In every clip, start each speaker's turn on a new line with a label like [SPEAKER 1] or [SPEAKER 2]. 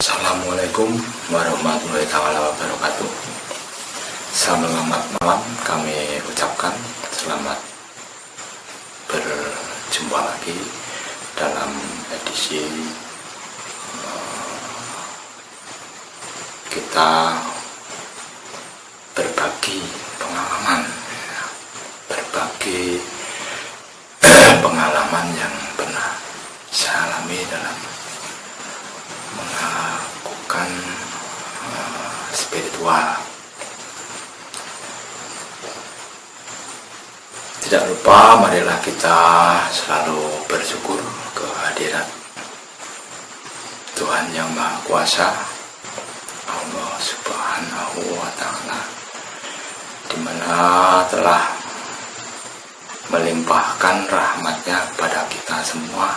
[SPEAKER 1] Assalamualaikum warahmatullahi wabarakatuh. Selamat malam kami ucapkan. Selamat berjumpa lagi dalam edisi kita berbagi pengalaman, pengalaman yang pernah saya alami dalam melakukan spiritual. Tidak lupa, marilah kita selalu bersyukur kehadirat Tuhan yang Maha Kuasa, Allah Subhanahu wa Ta'ala, di mana telah melimpahkan rahmatnya kepada kita semua,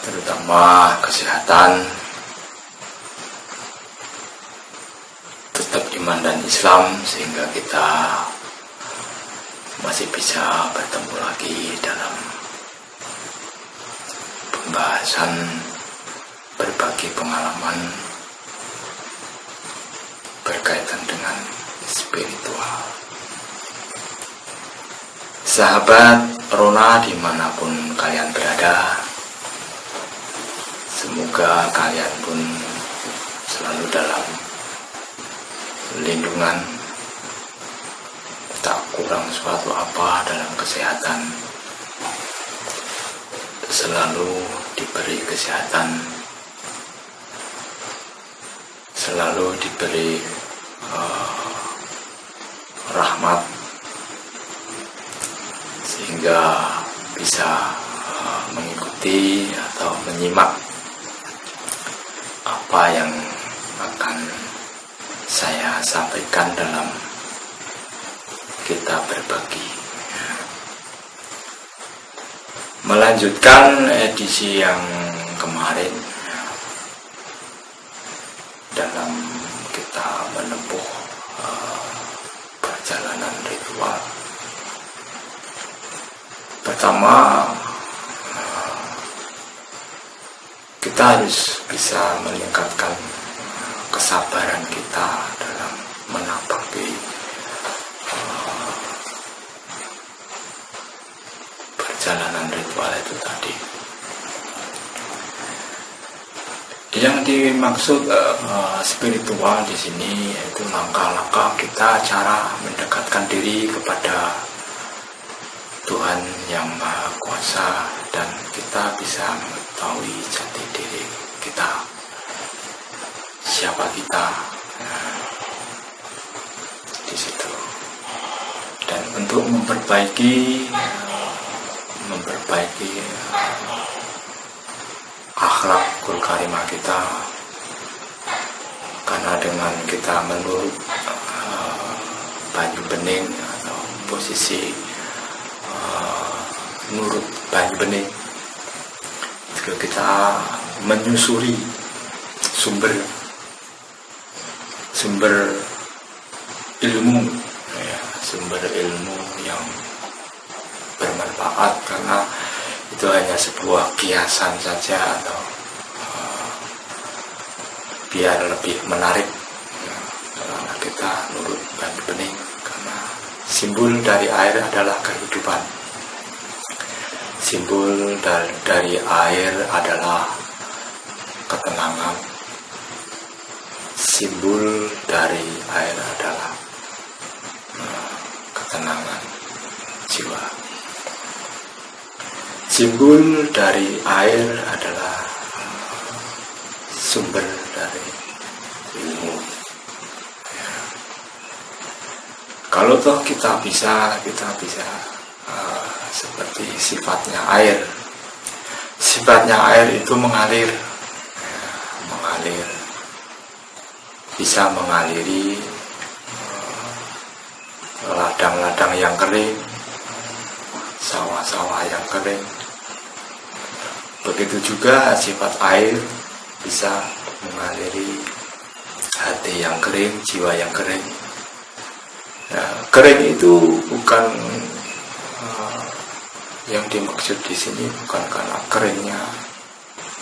[SPEAKER 1] terutama kesehatan, tetap iman dan Islam, sehingga kita masih bisa bertemu lagi dalam pembahasan berbagi pengalaman berkaitan dengan spiritual. Sahabat Rona dimanapun kalian berada, semoga kalian pun selalu dalam lindungan, tak kurang suatu apa dalam kesehatan, selalu diberi kesehatan, selalu diberi rahmat, sehingga bisa mengikuti atau menyimak apa yang akan saya sampaikan dalam kita berbagi. Melanjutkan edisi yang kemarin dalam kita menempuh perjalanan ritual. Pertama, kita harus bisa meningkatkan kesabaran kita dalam menapaki perjalanan ritual itu tadi. Yang dimaksud spiritual di sini yaitu langkah-langkah kita cara mendekatkan diri kepada Tuhan yang Maha Kuasa, dan kita bisa mengetahui jati diri kita, siapa kita di situ. Dan untuk memperbaiki akhlakul karimah kita, karena dengan kita menurut banyu bening atau posisi nurut banyu bening, jika kita menyusuri sumber ilmu, sumber ilmu yang bermanfaat, karena itu hanya sebuah kiasan saja atau biar lebih menarik, karena kita nurut banyu bening, karena simbol dari air adalah kehidupan. Simbol dari air adalah ketenangan. Simbol dari air adalah ketenangan jiwa. Simbol dari air adalah sumber dari ilmu. Kalau toh kita bisa seperti sifatnya air. Sifatnya air itu mengalir, bisa mengaliri ladang-ladang yang kering, sawah-sawah yang kering. Begitu juga sifat air bisa mengaliri hati yang kering, jiwa yang kering. Nah, kering itu bukan yang dimaksud di sini bukan karena keringnya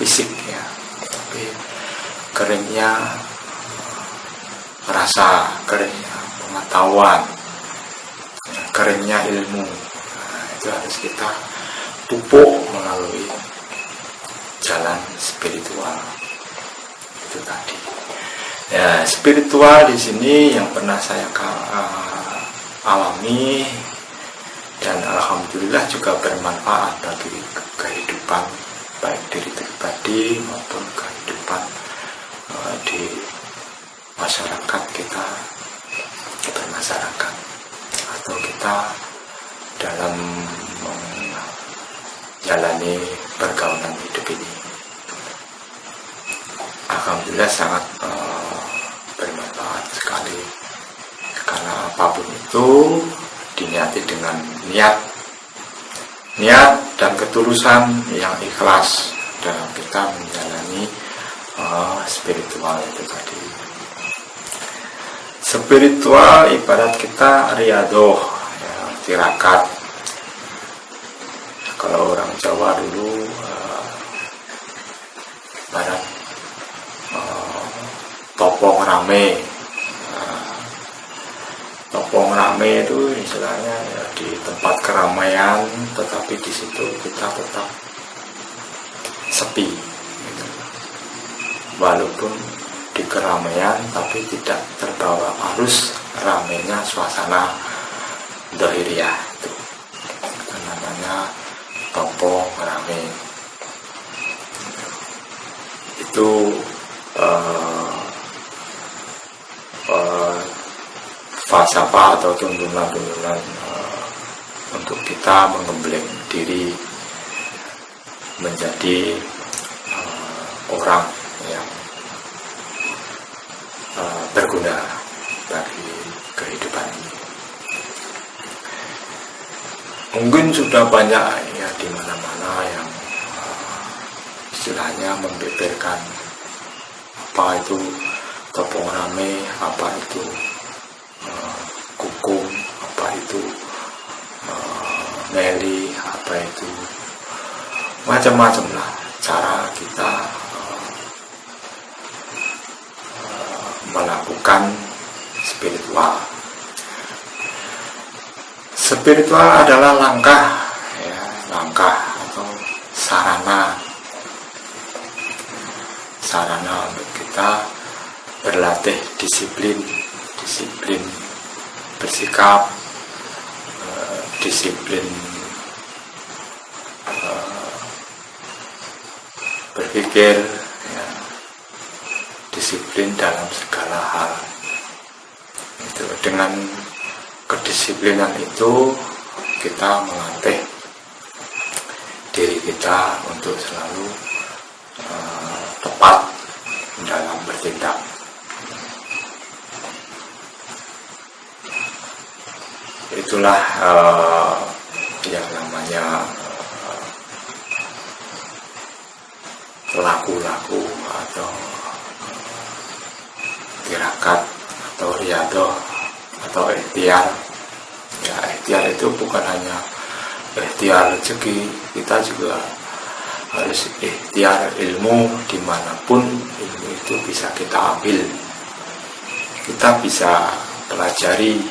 [SPEAKER 1] fisik ya, tapi keringnya rasa, keringnya pengetahuan, keringnya ilmu. Nah, itu harus kita pupuk melalui jalan spiritual itu tadi. Ya, spiritual di sini yang pernah saya alami dan alhamdulillah juga bermanfaat bagi kehidupan baik diri pribadi maupun kehidupan di masyarakat kita, bermasyarakat atau kita dalam menjalani pergaulan hidup ini. Alhamdulillah sangat bermanfaat sekali, karena apapun itu diniati dengan niat dan ketulusan yang ikhlas dalam kita menjalani spiritual itu tadi. Spiritual ibarat kita riadoh ya, tirakat. Kalau orang Jawa dulu ibarat topong rame. Topong rame itu istilahnya ya, di tempat keramaian, tetapi di situ kita tetap sepi gitu. Walaupun di keramaian tapi tidak terbawa arus ramainya suasana dhahiriyah, itu namanya topong rame. Itu falsafah atau tuntunan-tuntunan untuk kita menggembleng diri menjadi orang yang berguna bagi kehidupan ini. Mungkin sudah banyak ya di mana-mana yang istilahnya membeberkan apa itu topong rame, apa itu kukum, apa itu meli, apa itu macam-macam lah cara kita melakukan spiritual. Spiritual adalah langkah atau sarana untuk kita berlatih disiplin bersikap, disiplin berpikir ya, disiplin dalam segala hal. Itu dengan kedisiplinan itu kita melatih diri kita untuk selalu tepat dalam bertindak. Itulah yang namanya laku-laku atau tirakat atau riadoh atau ikhtiar. Ya, ikhtiar itu bukan hanya ikhtiar rezeki, kita juga harus ikhtiar ilmu. Dimanapun ilmu itu bisa kita ambil, kita bisa pelajari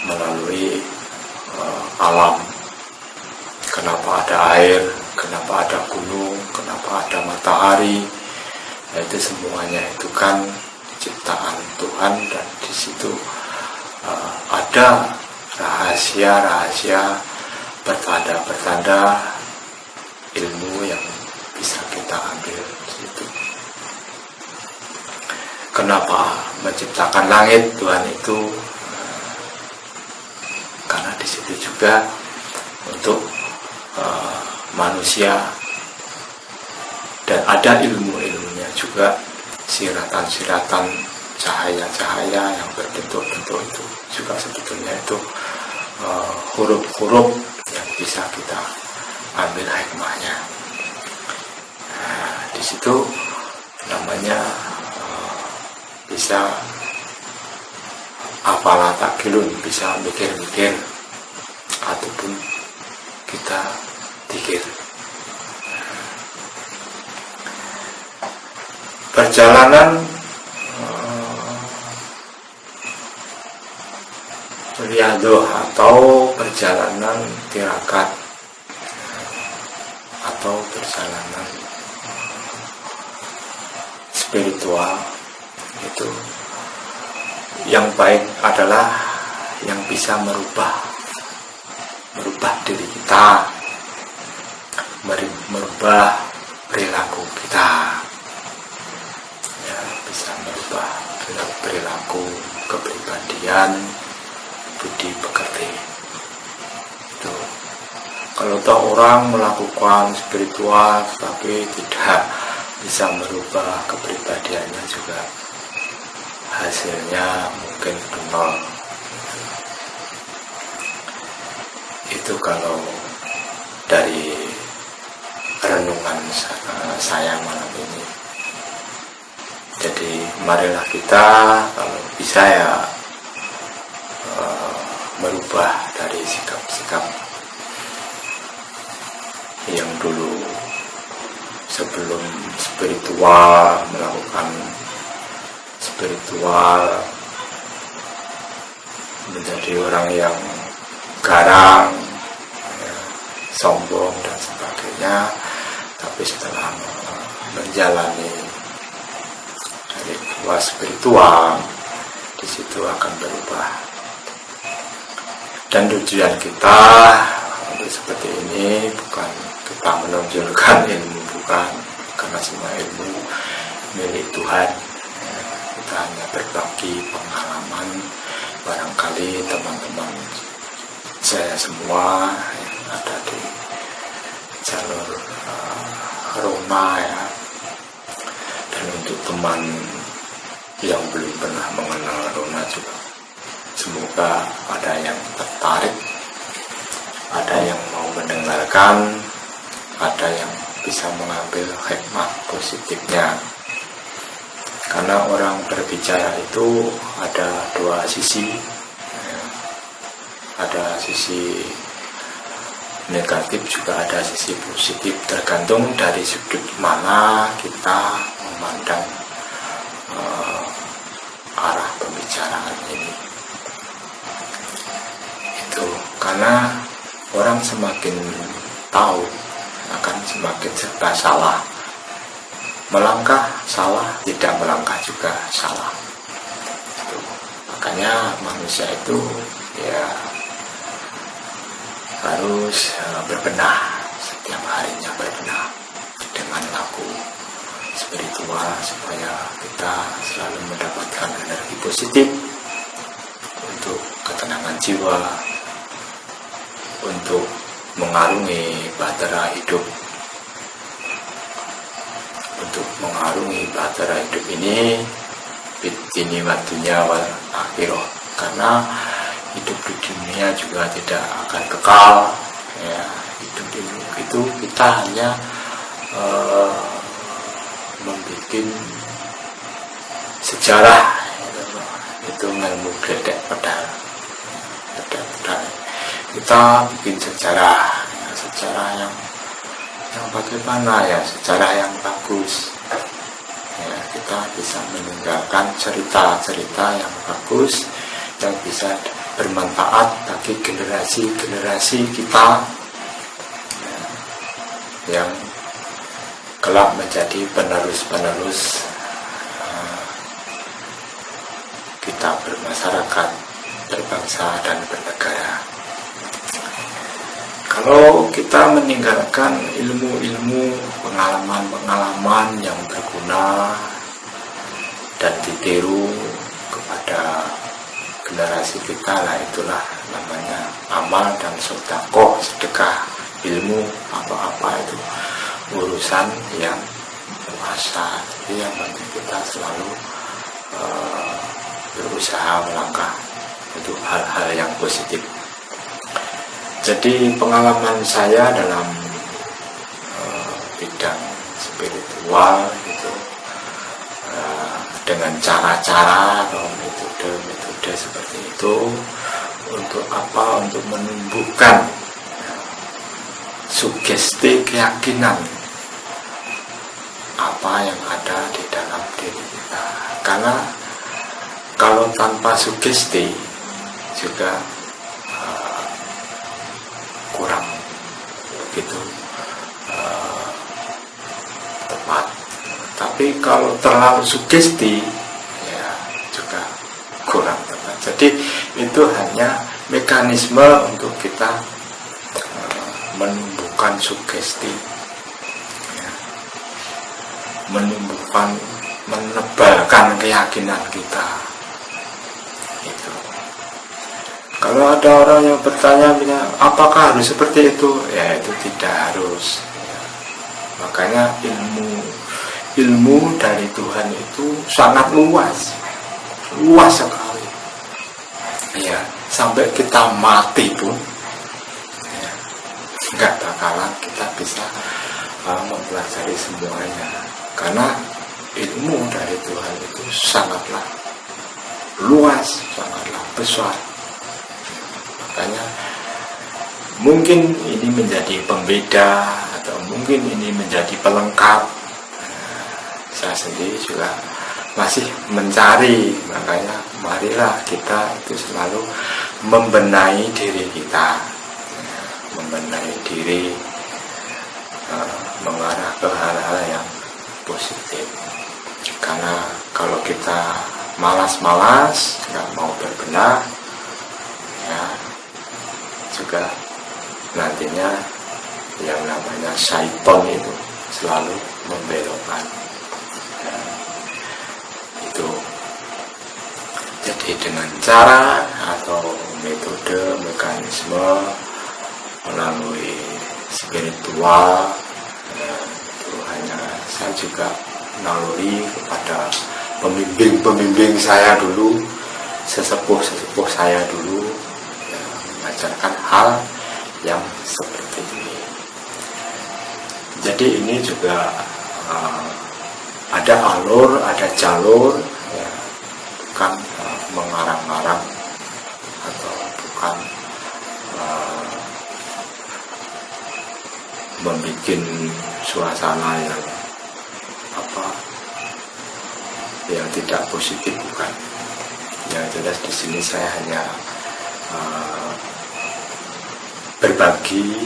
[SPEAKER 1] melalui alam. Kenapa ada air, kenapa ada gunung, kenapa ada matahari, nah, itu semuanya itu kan ciptaan Tuhan, dan di situ ada rahasia-rahasia, pertanda-pertanda ilmu yang bisa kita ambil di situ. Kenapa menciptakan langit Tuhan itu? Karena di situ juga untuk manusia, dan ada ilmu-ilmunya juga, siratan-siratan cahaya-cahaya yang berbentuk-bentuk itu juga sebetulnya itu huruf-huruf yang bisa kita ambil hikmahnya. Nah, di situ namanya bisa apalah takilun, bisa mikir-mikir ataupun kita pikir. perjalanan riadoh atau perjalanan tirakat atau perjalanan spiritual itu yang baik adalah yang bisa merubah diri kita, merubah perilaku kita, ya, bisa merubah perilaku, kepribadian, budi pekerti. Itu kalau toh orang melakukan spiritual tapi tidak bisa merubah kepribadiannya, juga hasilnya mungkin nol. Itu kalau dari renungan saya malam ini. Jadi marilah kita kalau bisa ya merubah dari sikap-sikap yang dulu sebelum spiritual, melakukan spiritual, menjadi orang yang garang, ya, sombong dan sebagainya. Tapi setelah menjalani dari dua spiritual, di situ akan berubah. Dan tujuan kita untuk seperti ini bukan kita menonjolkan ilmu, bukan, karena semua ilmu milik Tuhan. Kita hanya berbagi pengalaman. Barangkali teman-teman saya semua yang ada di jalur Roma, ya, dan untuk teman yang belum pernah mengenal Roma juga, semoga ada yang tertarik, ada yang mau mendengarkan, ada yang bisa mengambil hikmah positifnya. Karena orang berbicara itu ada dua sisi, ya. Ada sisi negatif, juga ada sisi positif, tergantung dari sudut mana kita memandang arah pembicaraan ini. Itu karena orang semakin tahu akan semakin serba salah. Melangkah salah, tidak melangkah juga salah. Itu. Makanya manusia itu ya harus berbenah, setiap harinya berbenah dengan laku spiritual, supaya kita selalu mendapatkan energi positif untuk ketenangan jiwa, untuk mengarungi bahtera hidup. Untuk mengarungi bahtera hidup ini, ini waktunya wal akhirah, karena hidup di dunia juga tidak akan kekal, ya. Hidup itu kita hanya membuat sejarah, itu ilmu gledek pedal. Kita bikin sejarah, ya, sejarah yang bagaimana, ya, sejarah yang bagus, ya, kita bisa meninggalkan cerita-cerita yang bagus yang bisa bermanfaat bagi generasi-generasi kita, ya, yang kelak menjadi penerus-penerus kita bermasyarakat, berbangsa dan bernegara. Kalau kita meninggalkan ilmu-ilmu, pengalaman-pengalaman yang berguna dan ditiru kepada generasi kita, lah itulah namanya amal dan sedekah ilmu, apa-apa itu urusan yang luasa. Jadi yang penting kita selalu berusaha melangkah untuk hal-hal yang positif. Jadi pengalaman saya dalam bidang spiritual itu dengan cara-cara atau metode seperti itu, untuk apa? Untuk menumbuhkan sugesti keyakinan apa yang ada di dalam diri kita. Karena kalau tanpa sugesti juga kurang begitu tepat. Tapi kalau terlalu sugesti ya juga kurang tepat. Jadi itu hanya mekanisme untuk kita menumbuhkan sugesti, ya, menebalkan keyakinan kita. Itu. Kalau ada orang yang bertanya, apakah harus seperti itu? Ya itu tidak harus. Ya. Makanya ilmu dari Tuhan itu sangat luas sekali. Ya, sampai kita mati pun ya, nggak bakalan kita bisa mempelajari semuanya, karena ilmu dari Tuhan itu sangatlah luas, sangatlah besar. Makanya mungkin ini menjadi pembeda atau mungkin ini menjadi pelengkap. Saya sendiri juga masih mencari, makanya marilah kita itu selalu membenahi diri kita, membenahi diri, mengarah ke hal-hal yang positif. Karena kalau kita malas-malas, nggak mau berbenah, ya juga nantinya yang namanya syaitan itu selalu membelokkan. Jadi dengan cara atau metode, mekanisme melalui spiritual, itu hanya saya juga naluri kepada pembimbing saya dulu, sesepuh saya dulu, ya, mengajarkan hal yang seperti ini. Jadi ini juga ada alur, ada jalur, ya, bukan mengarang-arang atau bukan membuat suasana yang tidak positif, bukan. Yang jelas di sini saya hanya berbagi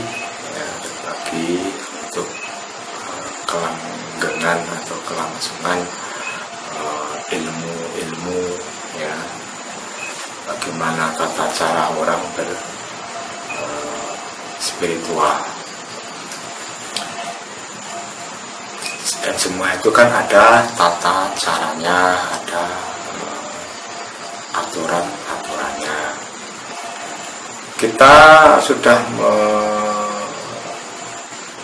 [SPEAKER 1] untuk kelanggengan atau kelangsungan ilmu, ya, bagaimana tata cara orang spiritual. Dan semua itu kan ada tata caranya, ada aturan-aturannya. Kita sudah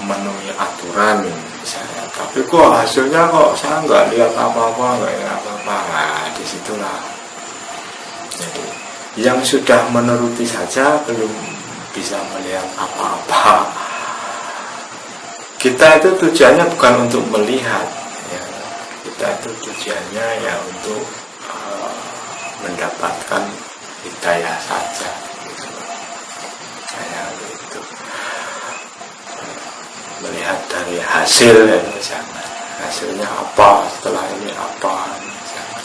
[SPEAKER 1] memenuhi aturan misalnya, tapi kok hasilnya kok saya nggak lihat apa-apa, nah disitulah. Jadi yang sudah menuruti saja belum bisa melihat apa-apa. Kita itu tujuannya bukan untuk melihat, ya. Kita itu tujuannya ya untuk mendapatkan hidayah saja, gitu. Kayak gitu. Melihat dari hasil, ya, misalnya hasilnya apa, setelah ini apa, misalnya.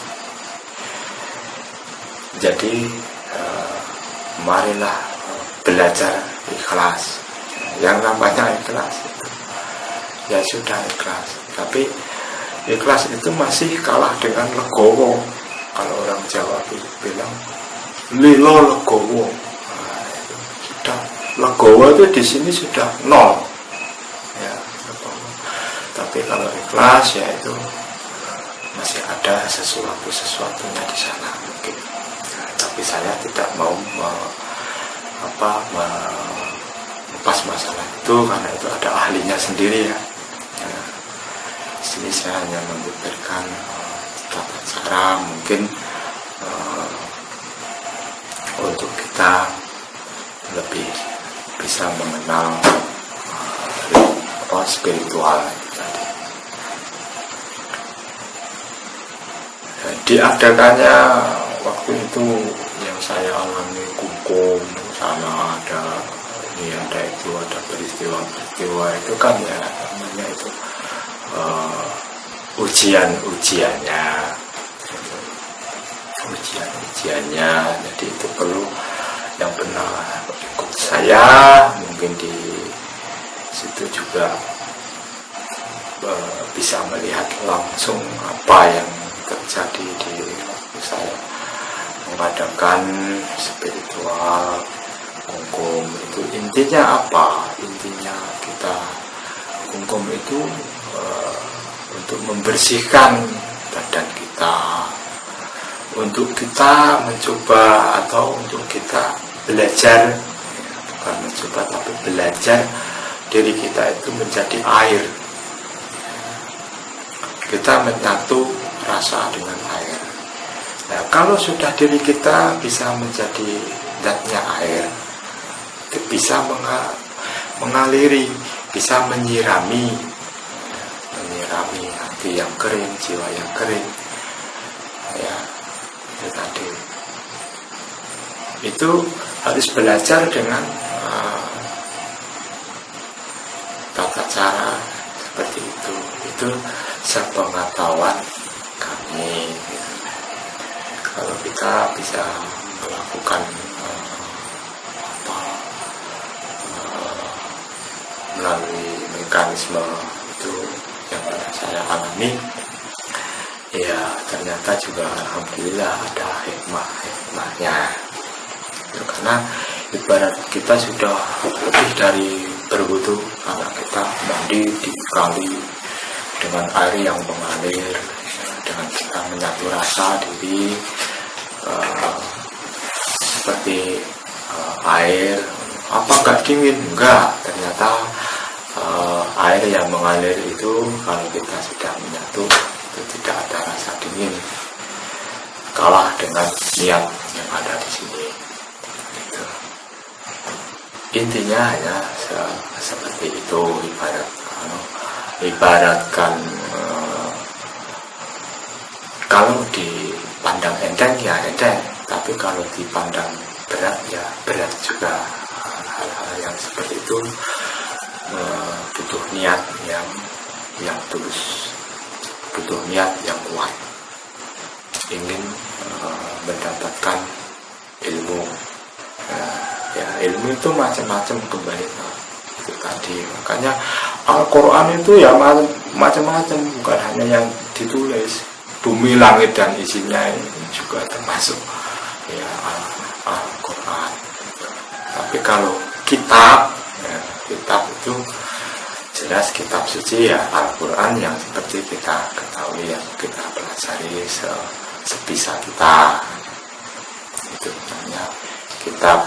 [SPEAKER 1] Jadi marilah belajar ikhlas. Yang namanya ikhlas itu ya sudah ikhlas, tapi ikhlas itu masih kalah dengan legowo. Kalau orang Jawa bilang lilo legowo, nah, itu sudah legowo itu di sini sudah nol, ya, legowo. Tapi kalau ikhlas ya itu masih ada sesuatunya di sana mungkin. Nah, tapi saya tidak mau melepas masalah itu karena itu ada ahlinya sendiri, ya. Di sini saya hanya memberikan tata cara mungkin untuk kita lebih bisa mengenal spiritual tadi. Diadakannya waktu itu yang saya alami hukum sana ada peristiwa itu kan ya namanya itu ujiannya, jadi itu perlu yang benar ikut saya. Mungkin di situ juga bisa melihat langsung apa yang terjadi di waktu saya mengadakan spiritual kungkum itu. Intinya apa? Intinya kita kungkum itu untuk membersihkan badan kita, untuk kita mencoba atau untuk kita belajar, bukan mencoba tapi belajar diri kita itu menjadi air. Kita menyatu rasa dengan air. Nah, kalau sudah diri kita bisa menjadi zatnya air, itu bisa mengaliri, bisa menyirami hati yang kering, jiwa yang kering. Ya, itu tadi. Itu harus belajar dengan tata cara seperti itu. Itu sepengetahuan kami. Kalau kita bisa melakukan melalui mekanisme itu yang pernah saya alami, ya ternyata juga alhamdulillah ada hikmahnya. Karena ibarat kita sudah lebih dari berwudu, karena kita mandi di kali dengan air yang mengalir, dengan kita menyatu rasa diri seperti air. Apa enggak dingin? Enggak. Ternyata air yang mengalir itu kalau kita sudah menyatu itu tidak ada rasa dingin, kalah dengan niat yang ada di sini. Gitu. Intinya hanya seperti itu. Ibaratkan kalau dipandang enteng ya enteng, tapi kalau dipandang berat ya berat juga. Hal-hal yang seperti itu butuh niat yang tulus, butuh niat yang kuat, ingin mendapatkan ilmu. Ya, ilmu itu macam-macam kembali itu tadi. Makanya Al-Quran itu ya macam-macam, bukan hanya yang ditulis. Bumi, langit dan isinya ini juga termasuk ya Al-Quran. Tapi kalau kitab itu jelas kitab suci ya Al-Quran yang seperti kita ketahui, yang kita pelajari sebisa kita. Itu namanya kitab.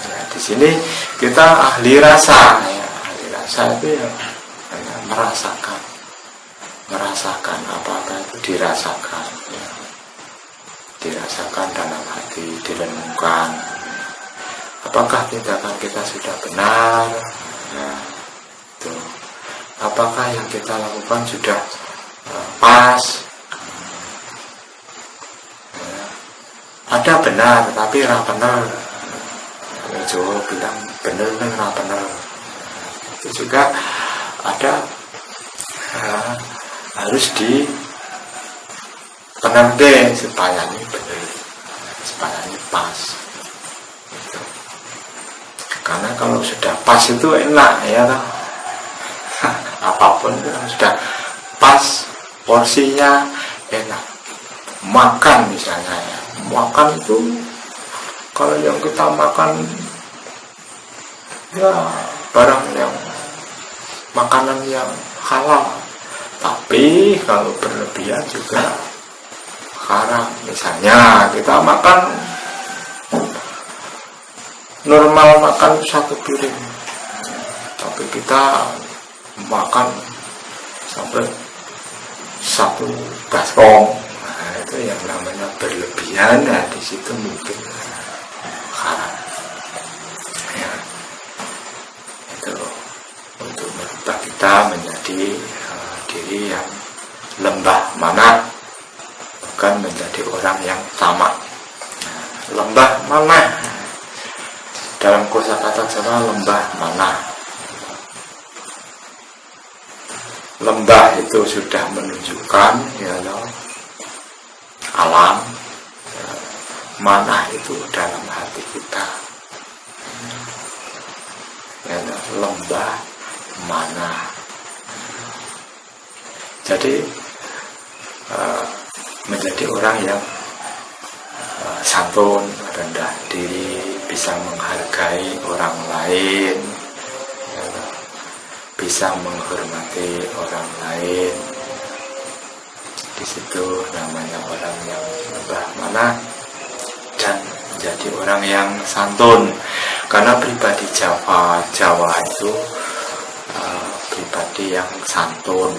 [SPEAKER 1] Ya, di sini kita ahli rasa. Ya, ahli rasa itu ya merasakan apakah itu dirasakan. Ya. Dirasakan dalam hati, direnungkan. Apakah tindakan kita sudah benar? Nah, itu. Apakah yang kita lakukan sudah pas? Ya. Ada benar, tapi ra benar. Jawa bilang benar dan ra benar. Itu juga ada harus dipengerti supaya ini benar, supaya ini pas. Karena kalau sudah pas itu enak ya toh. Apapun itu sudah pas, porsinya enak. Makan misalnya ya, makan itu kalau yang kita makan ya barang yang makanan yang halal, tapi kalau berlebihan juga haram. Misalnya kita makan normal, makan satu piring, tapi kita makan sampai satu baskom. Nah, itu yang namanya berlebihan. Nah, di situ mungkin haram. Ya. Itu untuk merubah kita menjadi diri yang lembah mana, bukan menjadi orang yang tamak. Lembah mana? Dalam kosakata Jawa lembah mana. lembah itu sudah menunjukkan ya alam, ya, mana itu dalam hati kita, ya, lembah mana. Jadi menjadi orang yang santun, rendah diri, bisa menghargai orang lain, ya, bisa menghormati orang lain. Di situ namanya orang yang lembah mana, dan menjadi orang yang santun. Karena pribadi Jawa itu pribadi yang santun,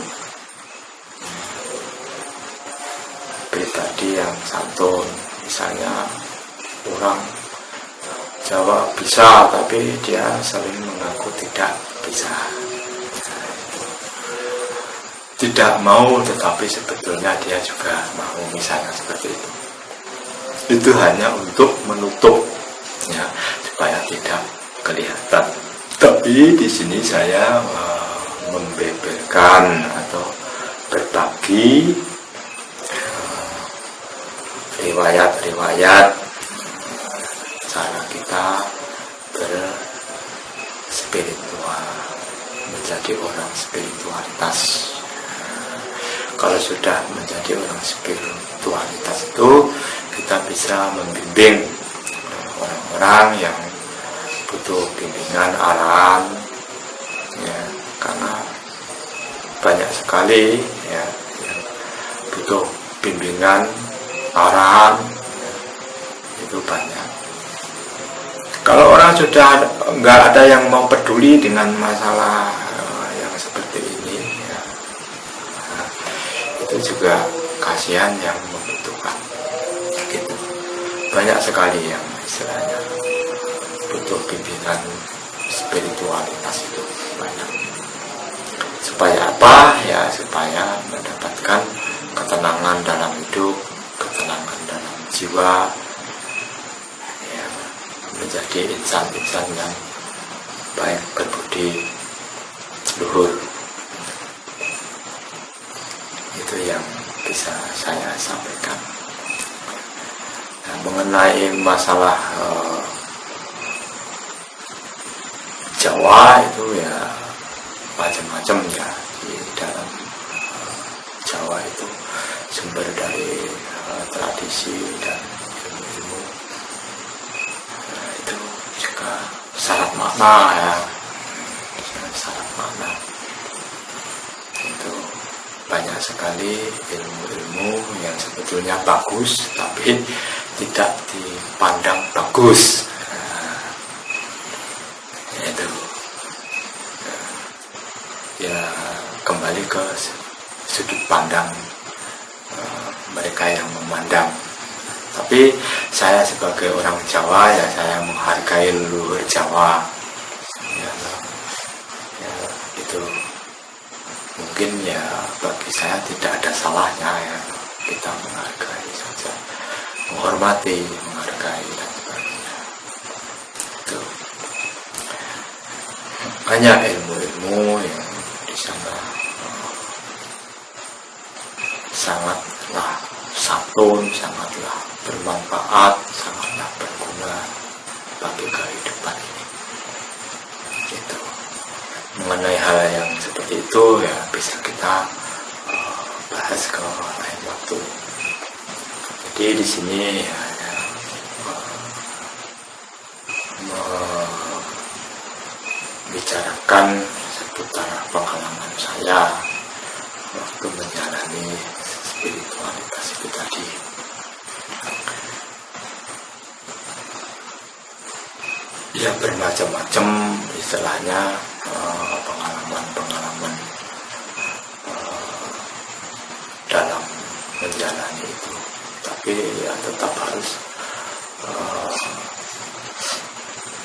[SPEAKER 1] pribadi yang santun. Misalnya orang Jawa bisa, tapi dia sering mengaku tidak bisa, tidak mau, tetapi sebetulnya dia juga mau, misalnya seperti itu. Itu hanya untuk menutup, ya, supaya tidak kelihatan. Tapi di sini saya membeberkan atau berbagi riwayat-riwayat cara kita berspiritual, menjadi orang spiritualitas. Kalau sudah menjadi orang spiritualitas itu, kita bisa membimbing orang-orang yang butuh bimbingan arahan, ya, karena banyak sekali ya yang butuh bimbingan arahan, ya, itu banyak. Kalau orang sudah nggak ada yang mau peduli dengan masalah yang seperti ini, ya, itu juga kasihan yang membutuhkan. Gitu. Banyak sekali yang istilahnya butuh bimbingan spiritualitas itu banyak. Supaya apa? Ya supaya mendapatkan ketenangan dalam hidup, ketenangan dalam jiwa, ya, menjadi insan-insan yang baik, berbudi luhur. Itu yang bisa saya sampaikan. Nah, mengenai masalah Jawa itu ya macam-macam ya. Di dalam Jawa itu sumber dari tradisi dan ilmu-ilmu, itu juga syarat makna, ya, syarat makna. Itu banyak sekali ilmu-ilmu yang sebetulnya bagus tapi tidak dipandang bagus. Itu ya kembali ke sudut pandang mereka yang memandang. Tapi saya sebagai orang Jawa, ya saya menghargai leluhur Jawa, ya, itu mungkin ya bagi saya tidak ada salahnya, ya, kita menghargai saja, menghormati, menghargai dan sebagainya. Itu banyak ilmu-ilmu yang di sana sangatlah santun, sangatlah bermanfaat, sangatlah berguna bagi kehidupan ini. Gitu. Mengenai hal yang seperti itu ya bisa kita bahas ke lain waktu. Jadi di sini ya, membicarakan seputar pengalaman saya waktu menjalani spiritualitas itu tadi. Ya bermacam-macam istilahnya pengalaman-pengalaman dalam menjalani itu. Tapi ya tetap harus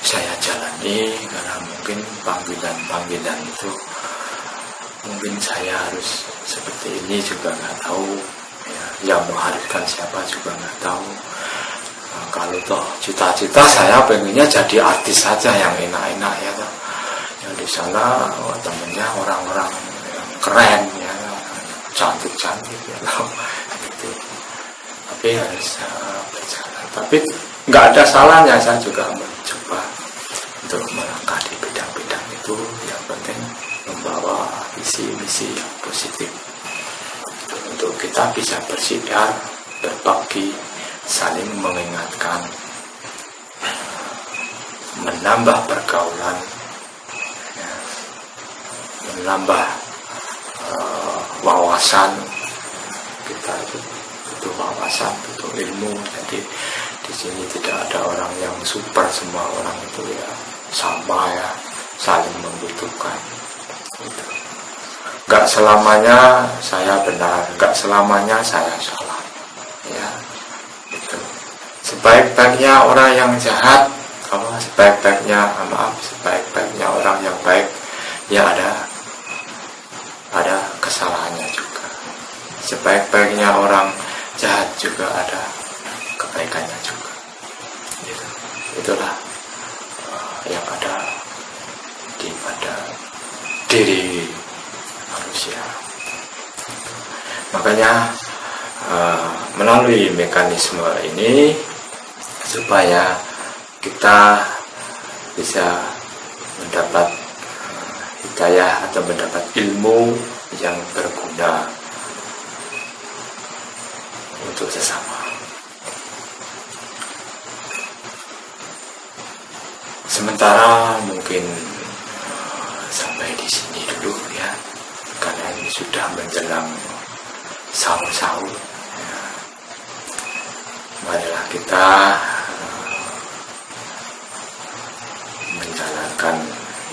[SPEAKER 1] saya jalani karena mungkin panggilan-panggilan itu mungkin saya harus seperti ini juga nggak tahu, ya, yang mengharuskan siapa juga nggak tahu. Nah, kalau toh cita-cita saya pengennya jadi artis saja yang enak-enak, ya toh. Yang di sana temennya orang-orang yang keren ya, cantik-cantik ya, gitu. Tapi harus berjalan. Tapi nggak ada salahnya saya juga mencoba untuk melangkah di bidang-bidang itu. Yang penting membawa visi-misi yang positif untuk kita bisa bersiar, berbagi, saling mengingatkan, menambah pergaulan, ya, menambah wawasan. Kita butuh wawasan, butuh ilmu. Jadi di sini tidak ada orang yang super, semua orang itu ya sama ya, saling membutuhkan. Gitu. Gak selamanya saya benar, gak selamanya saya salah. Ya, gitu. Sebaik-baiknya orang yang jahat, sebaik-baiknya orang yang baik, ya ada kesalahannya juga. Sebaik-baiknya orang jahat juga ada kebaikannya juga. Gitu. Itulah yang ada pada diri manusia. Makanya melalui mekanisme ini supaya kita bisa mendapat hidayah atau mendapat ilmu yang berguna untuk sesama. Sementara mungkin sampai di sini dulu ya, karena ini sudah menjelang sahur-sahur. Ya. Marilah kita menjalankan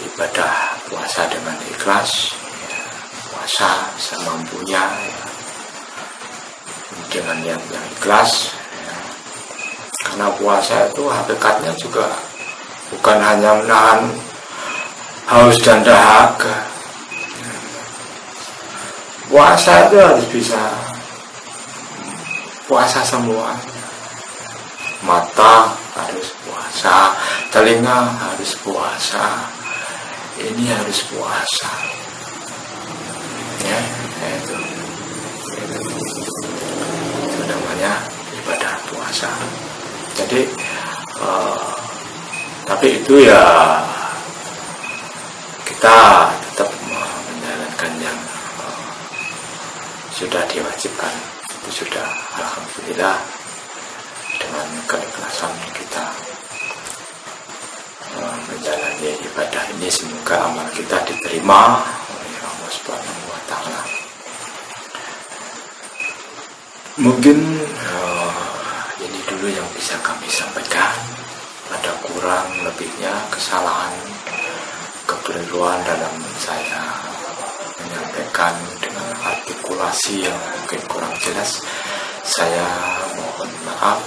[SPEAKER 1] ibadah puasa dengan ikhlas, ya. Puasa semampunya, ya. Dengan yang ikhlas, ya. Karena puasa itu hakikatnya juga bukan hanya menahan haus dan dahaga. Puasa itu harus bisa puasa semua. Mata harus puasa, telinga harus puasa, ini harus puasa. Ya, itu namanya ibadah puasa. Jadi tapi itu ya kita tetap menjalankan yang sudah diwajibkan. Itu sudah alhamdulillah, dengan keikhlasan kita menjalani ibadah ini, semoga amal kita diterima oleh Allah Subhanahu wa Ta'ala. Mungkin ini dulu yang bisa kami sampaikan. Ada kurang lebihnya kesalahan, kekeliruan dalam saya menyampaikan dengan artikulasi yang mungkin kurang jelas, saya mohon maaf.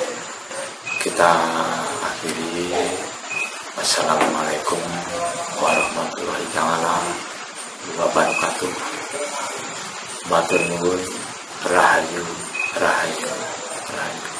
[SPEAKER 1] Kita akhiri. Assalamualaikum warahmatullahi taala wabarakatuh. Matur nuwun. Rahayu, rahayu, rahayu.